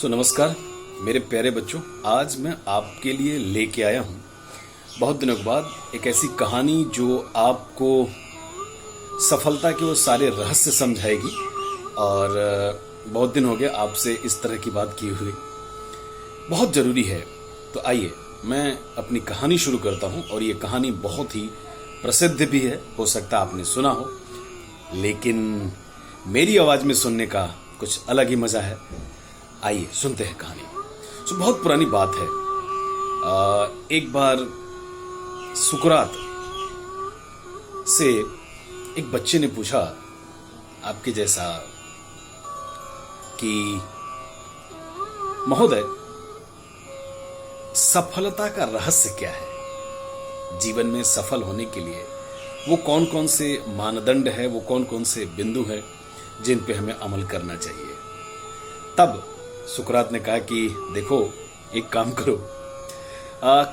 नमस्कार मेरे प्यारे बच्चों, आज मैं आपके लिए लेके आया हूँ बहुत दिनों के बाद एक ऐसी कहानी जो आपको सफलता के वो सारे रहस्य समझाएगी। और बहुत दिन हो गए आपसे इस तरह की बात किए हुए, बहुत ज़रूरी है। तो आइए मैं अपनी कहानी शुरू करता हूँ। और ये कहानी बहुत ही प्रसिद्ध भी है, हो सकता है आपने सुना हो, लेकिन मेरी आवाज़ में सुनने का कुछ अलग ही मज़ा है। आइए सुनते हैं कहानी। बहुत पुरानी बात है। एक बार सुकरात से एक बच्चे ने पूछा, आपके जैसा, कि महोदय, सफलता का रहस्य क्या है? जीवन में सफल होने के लिए वो कौन कौन से मानदंड है, वो कौन कौन से बिंदु हैं जिन पे हमें अमल करना चाहिए? तब सुकरात ने कहा कि देखो, एक काम करो,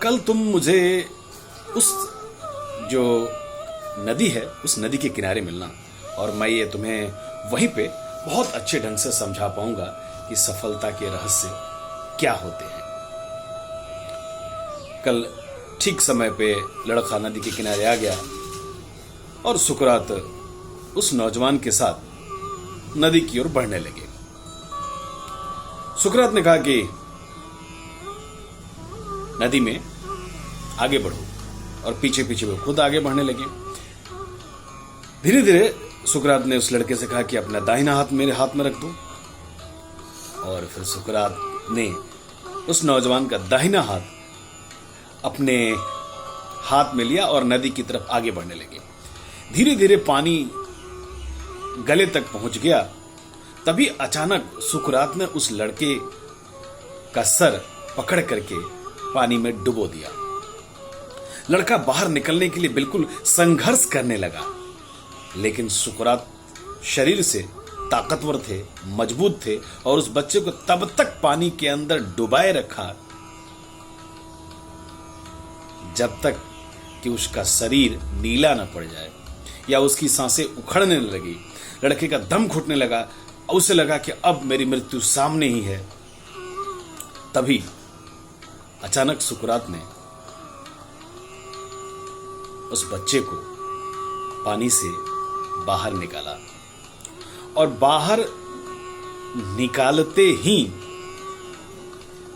कल तुम मुझे उस जो नदी है उस नदी के किनारे मिलना, और मैं ये तुम्हें वहीं पे बहुत अच्छे ढंग से समझा पाऊंगा कि सफलता के रहस्य क्या होते हैं। कल ठीक समय पे लड़का नदी के किनारे आ गया और सुकरात उस नौजवान के साथ नदी की ओर बढ़ने लगे। सुकरात ने कहा कि नदी में आगे बढ़ो, और पीछे पीछे वो खुद आगे बढ़ने लगे। धीरे धीरे सुकरात ने उस लड़के से कहा कि अपना दाहिना हाथ मेरे हाथ में रख दो। और फिर सुकरात ने उस नौजवान का दाहिना हाथ अपने हाथ में लिया और नदी की तरफ आगे बढ़ने लगे। धीरे धीरे पानी गले तक पहुंच गया। तभी अचानक सुकरात ने उस लड़के का सर पकड़ करके पानी में डुबो दिया। लड़का बाहर निकलने के लिए बिल्कुल संघर्ष करने लगा, लेकिन सुकरात शरीर से ताकतवर थे, मजबूत थे, और उस बच्चे को तब तक पानी के अंदर डुबाए रखा जब तक कि उसका शरीर नीला न पड़ जाए या उसकी सांसें उखड़ने लगी। लड़के का दम घुटने लगा, उसे लगा कि अब मेरी मृत्यु सामने ही है। तभी अचानक सुकरात ने उस बच्चे को पानी से बाहर निकाला, और बाहर निकालते ही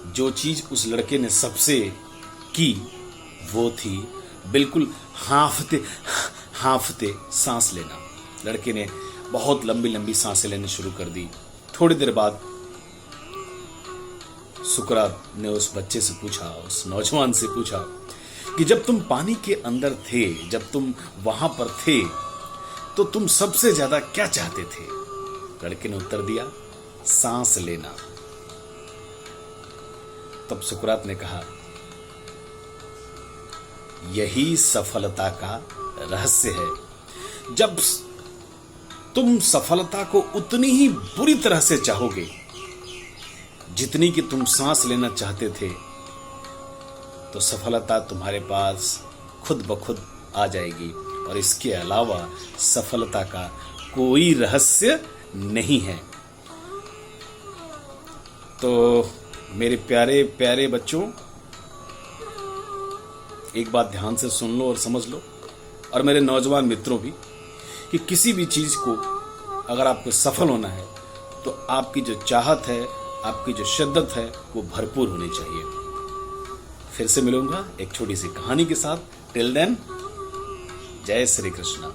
जो चीज उस लड़के ने सबसे की वो थी बिल्कुल हांफते हांफते सांस लेना। लड़के ने बहुत लंबी लंबी सांसें लेनी शुरू कर दी। थोड़ी देर बाद सुकरात ने उस बच्चे से पूछा, उस नौजवान से पूछा कि जब तुम पानी के अंदर थे, जब तुम वहां पर थे, तो तुम सबसे ज्यादा क्या चाहते थे? लड़के ने उत्तर दिया, सांस लेना। तब सुकरात ने कहा, यही सफलता का रहस्य है। जब तुम सफलता को उतनी ही बुरी तरह से चाहोगे जितनी कि तुम सांस लेना चाहते थे, तो सफलता तुम्हारे पास खुद ब खुद आ जाएगी। और इसके अलावा सफलता का कोई रहस्य नहीं है। तो मेरे प्यारे प्यारे बच्चों, एक बात ध्यान से सुन लो और समझ लो, और मेरे नौजवान मित्रों भी, कि किसी भी चीज को अगर आपको सफल होना है तो आपकी जो चाहत है, आपकी जो शिद्दत है, वो भरपूर होनी चाहिए। फिर से मिलूंगा एक छोटी सी कहानी के साथ। टिल देन, जय श्री कृष्ण।